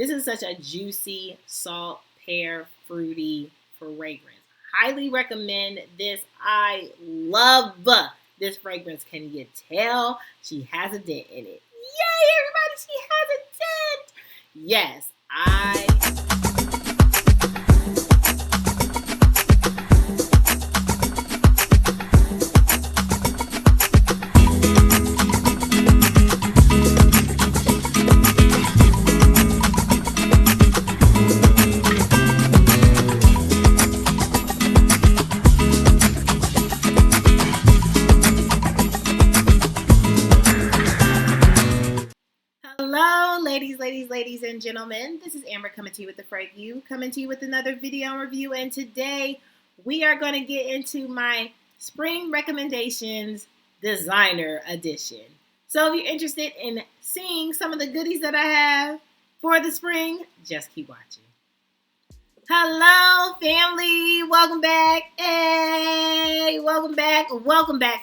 This is such a juicy, salt, pear, fruity fragrance. Highly recommend this. I love this fragrance. Can you tell? She has a dent in it. Yay, everybody, she has a dent. Yes, Hello, ladies and gentlemen. This is Amber coming to you with the Frag coming to you with another video review. And today we are going to get into my spring recommendations designer edition. So if you're interested in seeing some of the goodies that I have for the spring, just keep watching. Hello, family. Welcome back. Hey, welcome back,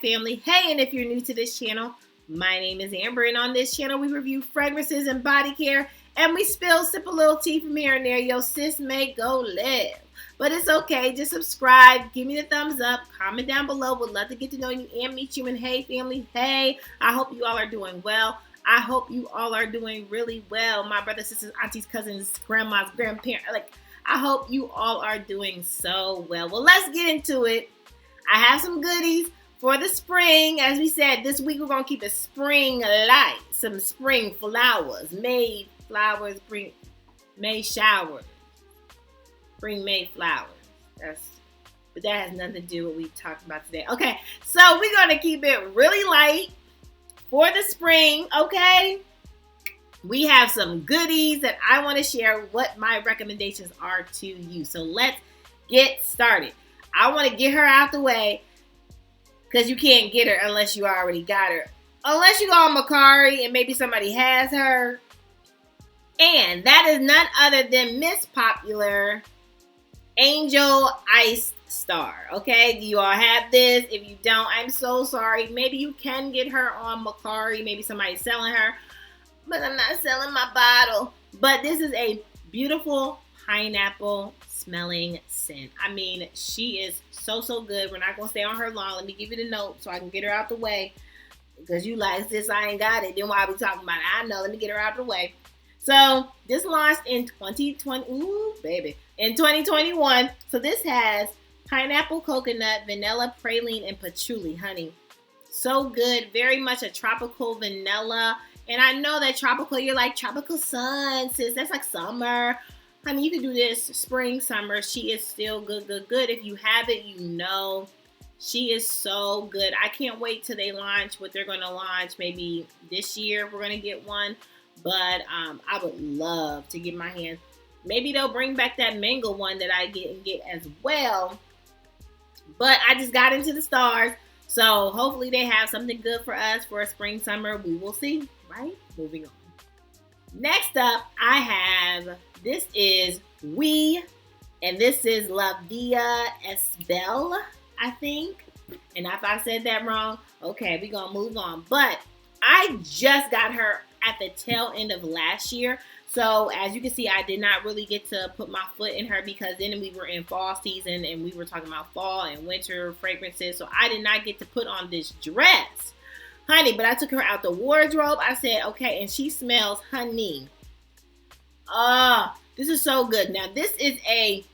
family. Hey, and if you're new to this channel, my name is Amber, and on this channel, we review fragrances and body care, and we sip a little tea from here and there. Yo, sis may go live. But it's okay. Just subscribe. Give me the thumbs up. Comment down below. Would love to get to know you and meet you. And hey, family, hey, I hope you all are doing well. I hope you all are doing really well. My brothers, sisters, aunties, cousins, grandmas, grandparents. I hope you all are doing so well. Well, let's get into it. I have some goodies for the spring. As we said, this week we're going to keep it spring light. Some spring flowers. May flowers bring May showers. Bring May flowers. But that has nothing to do with what we talked about today. Okay, so we're going to keep it really light for the spring, okay? We have some goodies that I want to share what my recommendations are to you. So let's get started. I want to get her out the way, because you can't get her unless you already got her. Unless you go on Macari and maybe somebody has her. And that is none other than Miss Popular Angel Iced Star. Okay, do you all have this? If you don't, I'm so sorry. Maybe you can get her on Macari. Maybe somebody's selling her. But I'm not selling my bottle. But this is a beautiful pineapple smelling scent. I mean, she is so good. We're not gonna stay on her long. Let me give you the note so I can get her out the way, because you like, sis, I ain't got it, then why are we talking about it? I know. Let me get her out the way. So this launched in 2020. Ooh, baby, in 2021. So this has pineapple, coconut, vanilla, praline, and patchouli honey. So good. Very much a tropical vanilla. And I know that tropical, you're like, tropical sun, sis, that's like summer. Honey, you can do this spring, summer. She is still good. If you have it, you know. She is so good. I can't wait till they launch what they're going to launch. Maybe this year we're going to get one. But I would love to get my hands. Maybe they'll bring back that mango one that I get as well. But I just got into the stars. So hopefully they have something good for us for a spring, summer. We will see, right? Moving on. Next up, I have, this is Oui, and this is La Vie Es Belle, I think. And if I said that wrong, okay, we're going to move on. But I just got her at the tail end of last year. So as you can see, I did not really get to put my foot in her, because then we were in fall season and we were talking about fall and winter fragrances. So I did not get to put on this dress, honey, but I took her out the wardrobe. I said, okay, and she smells honey. This is so good. Now, this is a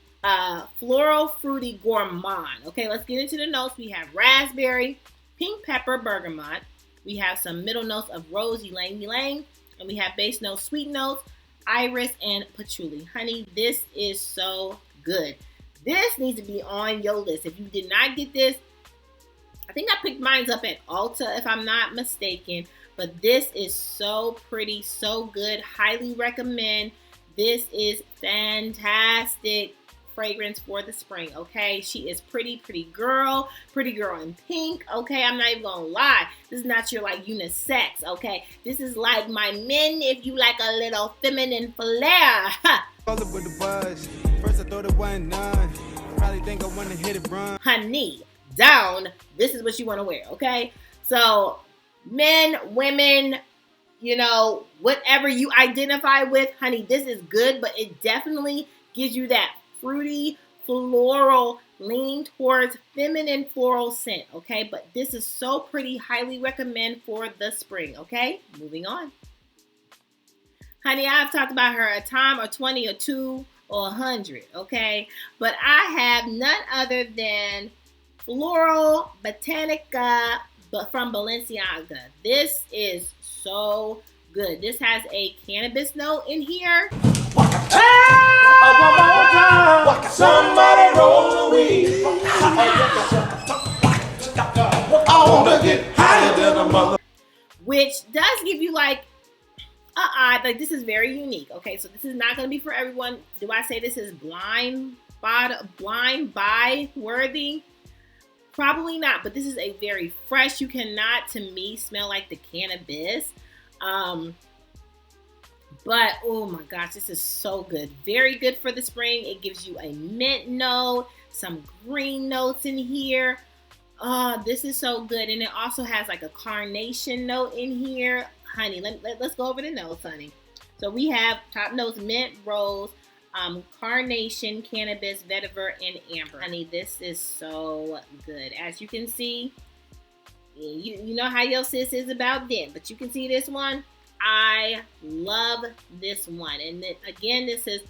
floral fruity gourmand. Okay, let's get into the notes. We have raspberry, pink pepper, bergamot. We have some middle notes of rose, ylang ylang, and we have base notes, sweet notes, iris, and patchouli. Honey, this is so good. This needs to be on your list. If you did not get this, I think I picked mine up at Ulta, if I'm not mistaken. But this is so pretty, so good. Highly recommend. This is fantastic fragrance for the spring, okay? She is pretty girl in pink, okay? I'm not even gonna lie. This is not your like unisex, okay? This is like my men if you like a little feminine flair. First I thought it wasn't none. Probably think I wanna hit it run. Honey, down. This is what you wanna wear, okay? So men, women, you know, whatever you identify with, honey, this is good, but it definitely gives you that fruity, floral, leaning towards feminine floral scent, okay? But this is so pretty. Highly recommend for the spring, okay? Moving on. Honey, I've talked about her a time or 20 or 2 or 100, okay? But I have none other than Floral Botanica from Balenciaga. This is so good. This has a cannabis note in here. Somebody roll the weed. I wanna get higher than a mother. Which does give you like this is very unique. Okay, so this is not going to be for everyone. Do I say this is blind buy worthy? Probably not, but this is a very fresh. You cannot, to me, smell like the cannabis. But oh my gosh, this is so good. Very good for the spring. It gives you a mint note, some green notes in here. Oh, this is so good. And it also has like a carnation note in here. Honey, let's go over the notes, honey. So we have top notes: mint, rose, carnation, cannabis, vetiver, and amber. Honey, this is so good. As you can see, you know how your sis is about them, but you can see this one. I love this one. And then, again, this is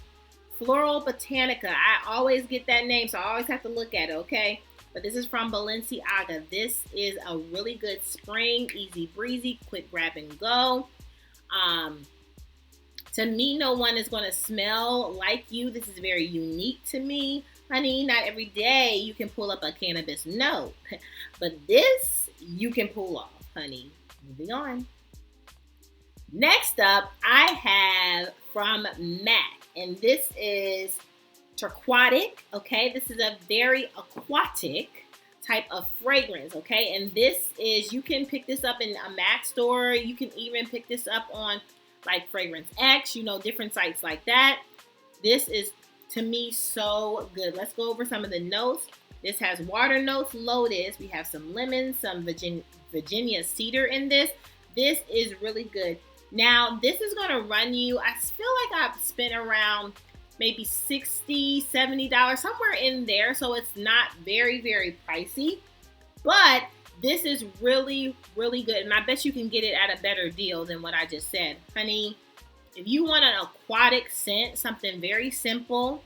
Floral Botanica. I always get that name, so I always have to look at it, okay? But this is from Balenciaga. This is a really good spring, easy breezy, quick grab and go. To me, no one is going to smell like you. This is very unique to me. Honey, not every day you can pull up a cannabis note. But this, you can pull off, honey. Moving on. Next up, I have from MAC. And this is Turquatic, okay? This is a very aquatic type of fragrance, okay? And this is, you can pick this up in a MAC store. You can even pick this up on like Fragrance X, you know, different sites like that. This is, to me, so good. Let's go over some of the notes. This has water notes, lotus. We have some lemon, some Virginia cedar in this. This is really good. Now, this is going to run you, I feel like I've spent around maybe $60, $70, somewhere in there. So it's not very, very pricey. But this is really, really good. And I bet you can get it at a better deal than what I just said. Honey, if you want an aquatic scent, something very simple,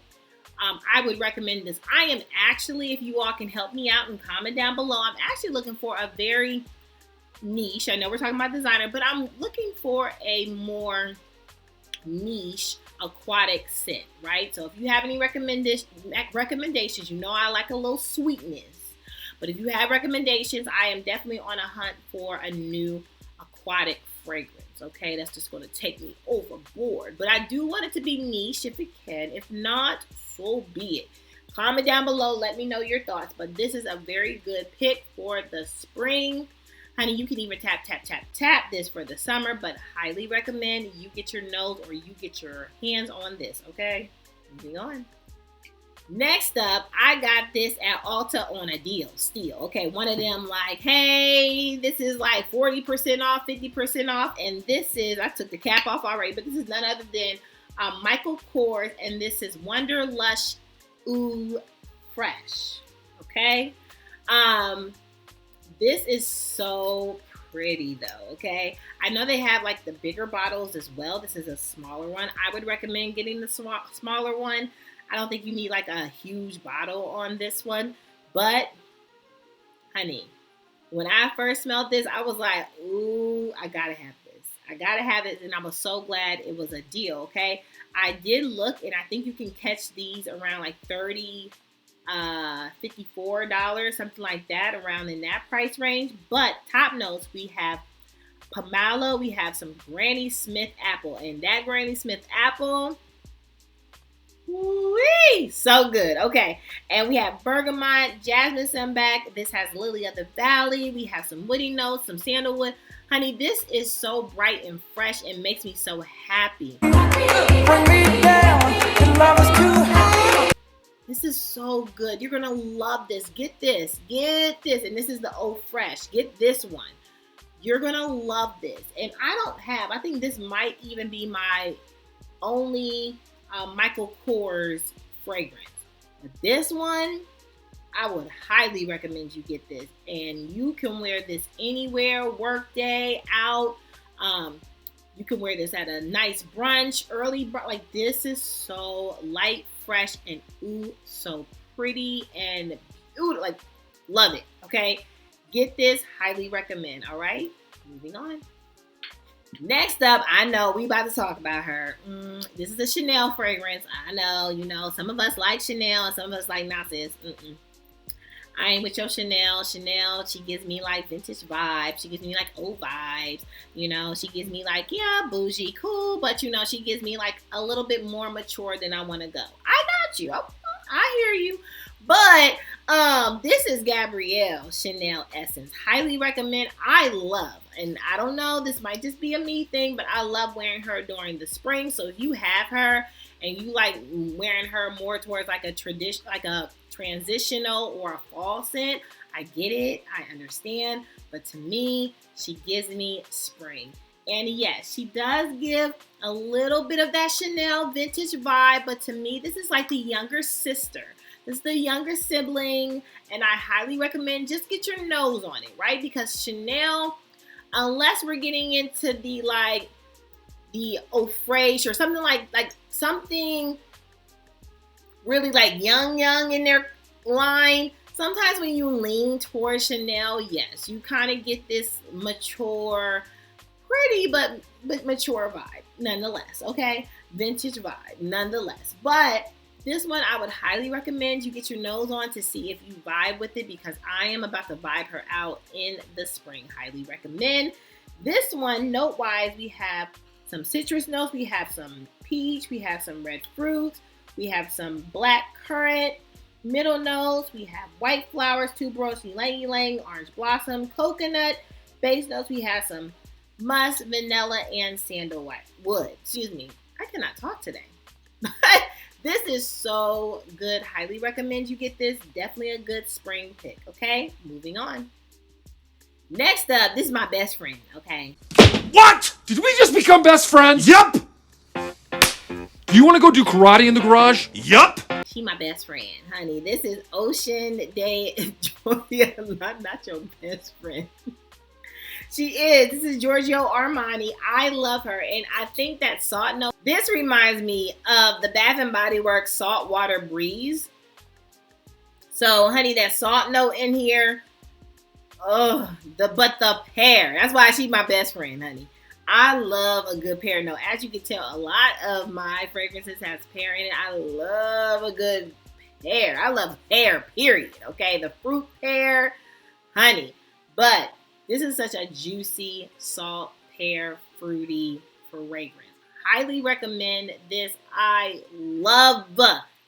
I would recommend this. I am actually, if you all can help me out and comment down below, I'm actually looking for a very niche. I know we're talking about designer, but I'm looking for a more niche aquatic scent, right? So if you have any recommendations, you know I like a little sweetness. But if you have recommendations, I am definitely on a hunt for a new aquatic fragrance, okay? That's just going to take me overboard. But I do want it to be niche if it can. If not, so be it. Comment down below. Let me know your thoughts. But this is a very good pick for the spring. Honey, you can even tap this for the summer, but highly recommend you get your nose or you get your hands on this, okay? Moving on. Next up, I got this at Ulta on a deal, still. Okay, one of them like, hey, this is like 40% off, 50% off. And this is, I took the cap off already, but this is none other than Michael Kors. And this is Wonderlust Ooh Fresh, okay? This is so pretty though, okay? I know they have like the bigger bottles as well. This is a smaller one. I would recommend getting the smaller one. I don't think you need like a huge bottle on this one. But, honey, when I first smelled this, I was like, ooh, I gotta have this. I gotta have it, and I was so glad it was a deal, okay? I did look, and I think you can catch these around like $30, $54, something like that, around in that price range. But top notes, we have Pomelo, we have some Granny Smith apple, and that Granny Smith apple, woo-wee, so good. Okay, and we have bergamot, jasmine sunback. This has lily of the valley. We have some woody notes, some sandalwood. Honey, this is so bright and fresh and makes me so happy. This is so good. You're gonna love this. Get this. And this is the Eau Fresh. Get this one. You're going to love this. And I think this might even be my only Michael Kors fragrance. But this one, I would highly recommend you get this. And you can wear this anywhere, work day, out. You can wear this at a nice brunch, early brunch. Like, this is so light, fresh, and ooh, so pretty and ooh, like, love it. Okay, get this, highly recommend. All right, moving on. Next up, I know we about to talk about her. This is a Chanel fragrance. I know, some of us like Chanel and some of us like not this. I ain't with your Chanel. Chanel, she gives me like vintage vibes. She gives me like old vibes. She gives me like, yeah, bougie, cool. But, she gives me like a little bit more mature than I want to go. I got you. I hear you. But this is Gabrielle Chanel Essence. Highly recommend. I love, and I don't know, this might just be a me thing, but I love wearing her during the spring. So if you have her and you like wearing her more towards like a tradition, like a transitional or a fall scent, I get it, I understand, but to me, she gives me spring. And yes, she does give a little bit of that Chanel vintage vibe, but to me, this is like the younger sister. This is the younger sibling, and I highly recommend just get your nose on it, right? Because Chanel, unless we're getting into the Fraiche or something like something really like young in their line, sometimes when you lean towards Chanel, yes, you kind of get this mature, pretty but mature vibe nonetheless, okay? Vintage vibe nonetheless. But this one I would highly recommend you get your nose on to see if you vibe with it, because I am about to vibe her out in the spring. Highly recommend. This one, note-wise, we have some citrus notes, we have some peach, we have some red fruits, we have some black currant, middle notes, we have white flowers, tuberose, ylang ylang, orange blossom, coconut. Base notes, we have some musk, vanilla, and sandalwood. Excuse me, I cannot talk today. This is so good. Highly recommend you get this. Definitely a good spring pick, okay? Moving on. Next up, this is my best friend, okay? What? Did we just become best friends? Yup. Do you want to go do karate in the garage? Yup. She my best friend, honey. This is Ocean de Gioia, not your best friend. She is. This is Giorgio Armani. I love her. And I think that salt note, this reminds me of the Bath & Body Works Saltwater Breeze. So, honey, that salt note in here. Oh, the pear. That's why she's my best friend, honey. I love a good pear note. As you can tell, a lot of my fragrances has pear in it. I love a good pear. I love pear, period. Okay, the fruit pear, honey. But this is such a juicy, salt, pear, fruity fragrance. Highly recommend this. I love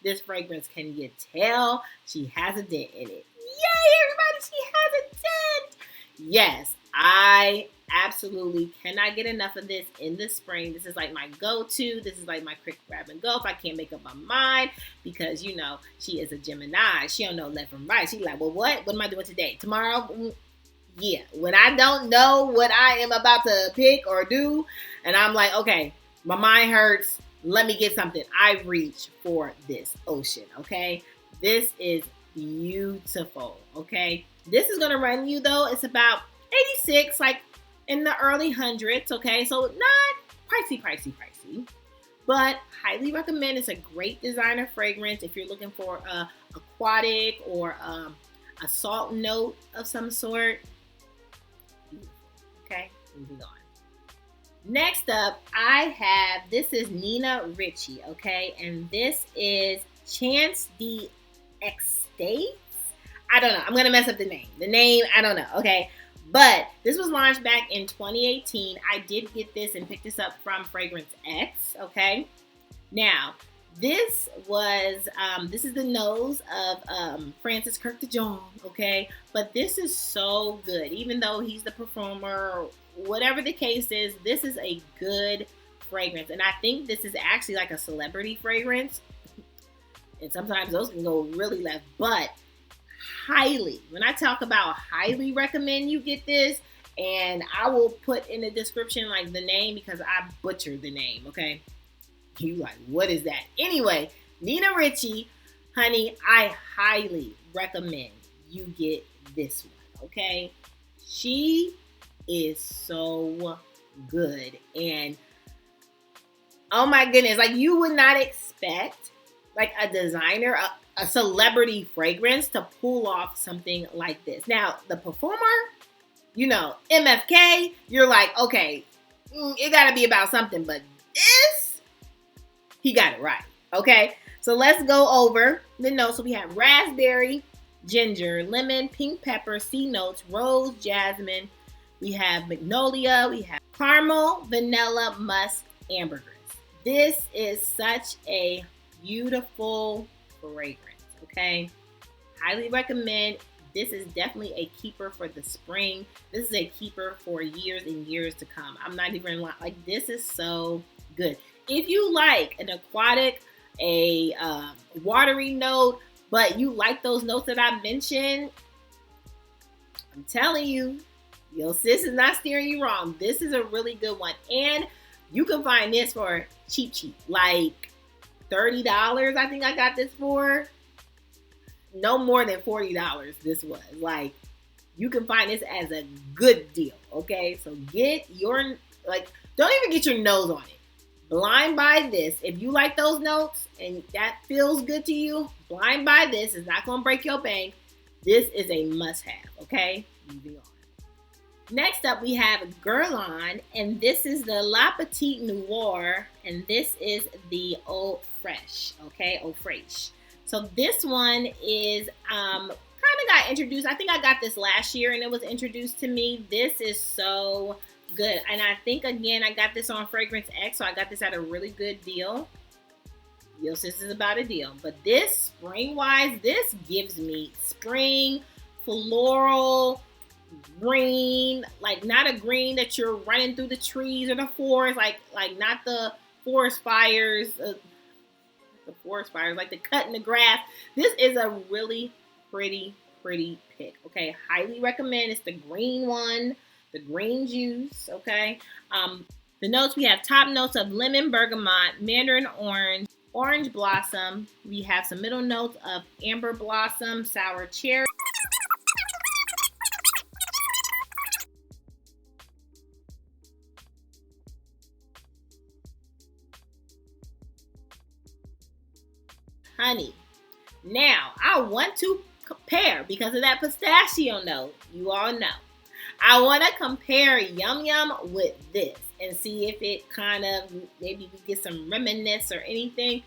this fragrance. Can you tell? She has a dent in it. Yay, everybody, she has a dent. Yes, I absolutely cannot get enough of this in the spring. This is like my go-to. This is like my quick grab and go if I can't make up my mind, because, she is a Gemini. She don't know left from right. She's like, well, what am I doing today? Tomorrow? Yeah, when I don't know what I am about to pick or do, and I'm like, okay, my mind hurts, let me get something, I reach for this Ocean, okay? This is beautiful, okay? This is going to run you, though, it's about 86, like in the early hundreds, okay? So not pricey, but highly recommend. It's a great designer fragrance if you're looking for a aquatic or a salt note of some sort. Okay, moving on. Next up, this is Nina Ricci, okay? And this is Chant de Extates. I don't know. I'm going to mess up the name. I don't know, okay? But this was launched back in 2018. I did get this and pick this up from Fragrance X, okay? Now, this is the nose of Francis Kirk de Jong, okay? But this is so good. Even though he's the performer, whatever the case is, this is a good fragrance. And I think this is actually like a celebrity fragrance. And sometimes those can go really left. But when I talk about highly recommend you get this, And I will put in the description like the name because I butchered the name, okay? You like, what is that? Anyway, Nina Ricci, honey, I highly recommend you get this one, okay? She is so good. And oh my goodness, like you would not expect like a designer, a celebrity fragrance to pull off something like this. Now, the perfumer, you know, MFK, you're like, okay, it gotta be about something, but this, he got it right, okay? So let's go over the notes. So we have raspberry, ginger, lemon, pink pepper, sea notes, rose, jasmine. We have magnolia, we have caramel, vanilla, musk, ambergris. This is such a beautiful fragrance, okay? Highly recommend. This is definitely a keeper for the spring. This is a keeper for years and years to come. I'm not even lying. Like, this is so good. If you like an aquatic, a watery note, but you like those notes that I mentioned, I'm telling you, your sis is not steering you wrong. This is a really good one. And you can find this for cheap, like $30. I think I got this for. No more than $40 this was. Like, you can find this as a good deal, okay? So get your, like, don't even get your nose on it. Blind buy this. If you like those notes and that feels good to you, blind buy this. It's not going to break your bank. This is a must-have, okay? Moving on. Next up, we have Guerlain, and this is the La Petite Noire, and this is the Eau Fraiche, okay? Eau Fraiche. So this one is kind of got introduced. I think I got this last year and it was introduced to me. This is so good. And I think, again, I got this on Fragrance X, so I got this at a really good deal. Yo, sis is about a deal. But this, spring-wise, this gives me spring, floral, green, like not a green that you're running through the trees or the forest, like not the forest fires, like the cut in the grass. This is a really pretty pick, okay? Highly recommend. It's the green one, the green juice, okay? The notes, we have top notes of lemon, bergamot, mandarin orange, orange blossom. We have some middle notes of amber blossom, sour cherry. Honey, now I want to compare because of that pistachio note. You all know. I want to compare Yum Yum with this and see if it kind of, maybe we get some reminiscence or anything.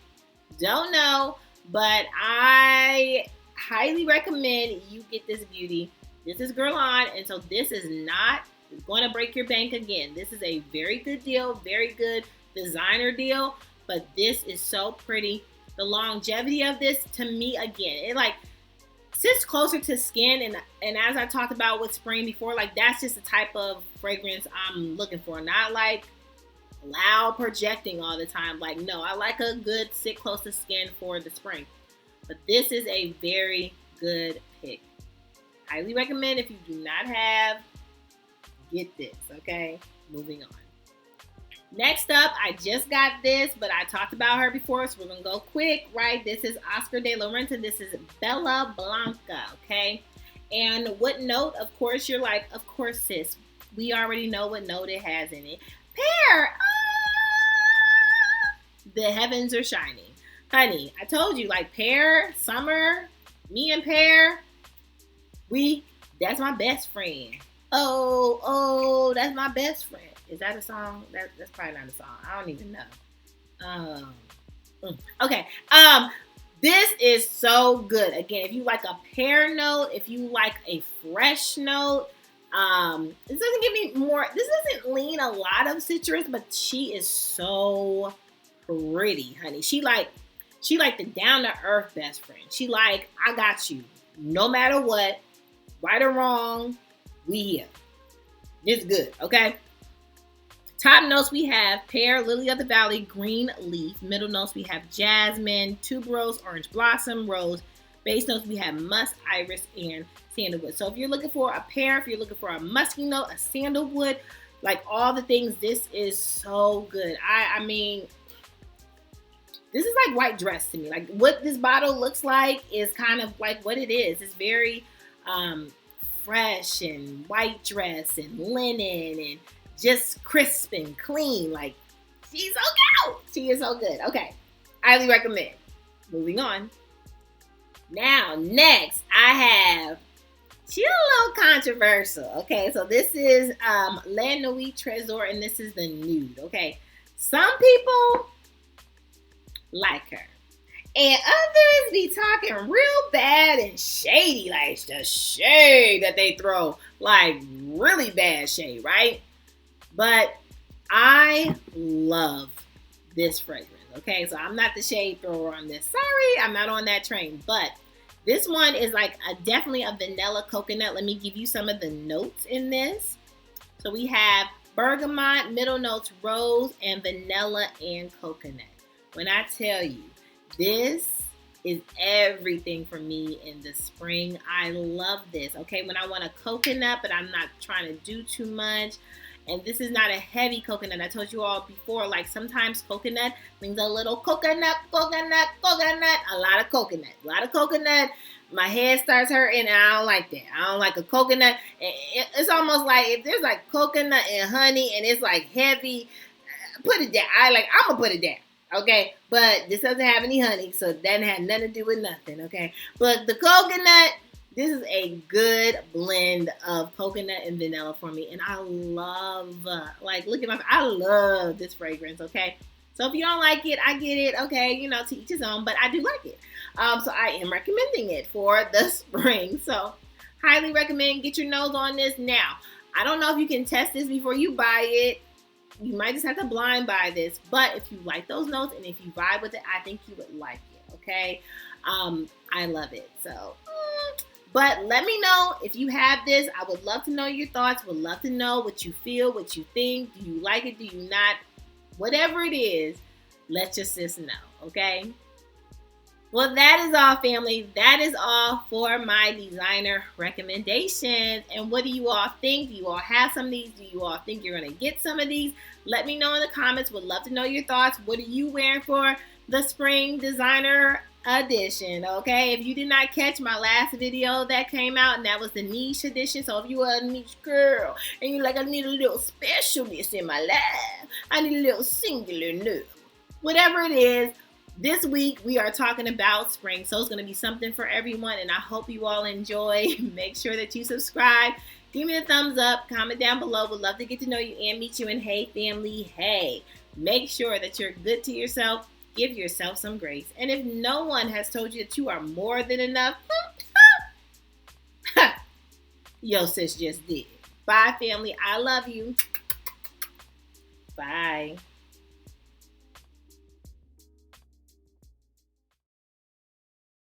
Don't know, but I highly recommend you get this beauty. This is Guerlain, and so this is not going to break your bank again. This is a very good deal, very good designer deal, but this is so pretty. The longevity of this, to me, again, it like sits closer to skin, and as I talked about with spring before, like that's just the type of fragrance I'm looking for. Not like loud projecting all the time. Like, no, I like a good sit close to skin for the spring. But this is a very good pick. Highly recommend. If you do not have, get this, okay? Moving on. Next up, I just got this, but I talked about her before, so we're going to go quick, right? This is Oscar de la Renta. This is Bella Blanca, okay? And what note? Of course, you're like, of course, sis. We already know what note it has in it. Pear! The heavens are shining. Honey, I told you, like, pear, summer, me and pear, that's my best friend. Oh, that's my best friend. Is that a song? That's probably not a song. I don't even know. Okay. This is so good. Again, if you like a pear note, if you like a fresh note, this doesn't give me more. This doesn't lean a lot of citrus, but she is so pretty, honey. She like the down to earth best friend. She like, I got you, no matter what, right or wrong. We here. It's good. Okay. Top notes, we have pear, lily of the valley, green leaf. Middle notes, we have jasmine, tuberose, orange blossom, rose, Base notes, we have musk, iris, and sandalwood. So if you're looking for a pear, if you're looking for a musky note, a sandalwood, like all the things, this is so good. I mean, this is like white dress to me. Like what this bottle looks like is kind of like what it is. It's very fresh and white dress and linen and just crisp and clean. Like she's so cute. She is so good. Okay, highly recommend. Moving on. Now, next I have, she's a little controversial. Okay, so this is La Nuit Tresor, and this is the Nude. Okay, some people like her, and others be talking real bad and shady, like the shade that they throw, like really bad shade, right? But I love this fragrance. Okay, so I'm not the shade thrower on this. Sorry, I'm not on that train. But this one is like definitely a vanilla coconut. Let me give you some of the notes in this. So we have bergamot, middle notes, rose, and vanilla and coconut. When I tell you, this is everything for me in the spring. I love this. Okay, when I want a coconut, but I'm not trying to do too much. And this is not a heavy coconut. I told you all before, like sometimes coconut means a little coconut, a lot of coconut. My head starts hurting, and I don't like that. I don't like a coconut. It's almost like if there's like coconut and honey, and it's like heavy, put it down. I'm gonna put it down. Okay, but this doesn't have any honey, so it doesn't have nothing to do with nothing. Okay, but the coconut, this is a good blend of coconut and vanilla for me. And I love, look at I love this fragrance, okay? So if you don't like it, I get it, okay? To each his own, but I do like it. So I am recommending it for the spring. So highly recommend, get your nose on this. Now, I don't know if you can test this before you buy it. You might just have to blind buy this. But if you like those notes and if you vibe with it, I think you would like it, okay? I love it, so... But let me know if you have this. I would love to know your thoughts. Would love to know what you feel, what you think. Do you like it? Do you not? Whatever it is, let your sis know, okay? Well, that is all, family. That is all for my designer recommendations. And what do you all think? Do you all have some of these? Do you all think you're going to get some of these? Let me know in the comments. Would love to know your thoughts. What are you wearing for the spring designer edition? Okay, if you did not catch my last video that came out, and that was the niche edition. So if you are a niche girl and you're like, I need a little specialness in my life, I need a little singular note, whatever it is, this week we are talking about spring. So it's going to be something for everyone, and I hope you all enjoy. Make sure that you subscribe, give me a thumbs up, comment down below. Would love to get to know you and meet you. And hey, family, hey, make sure that you're good to yourself. Give yourself some grace. And if no one has told you that you are more than enough, yo sis just did. Bye, family. I love you. Bye.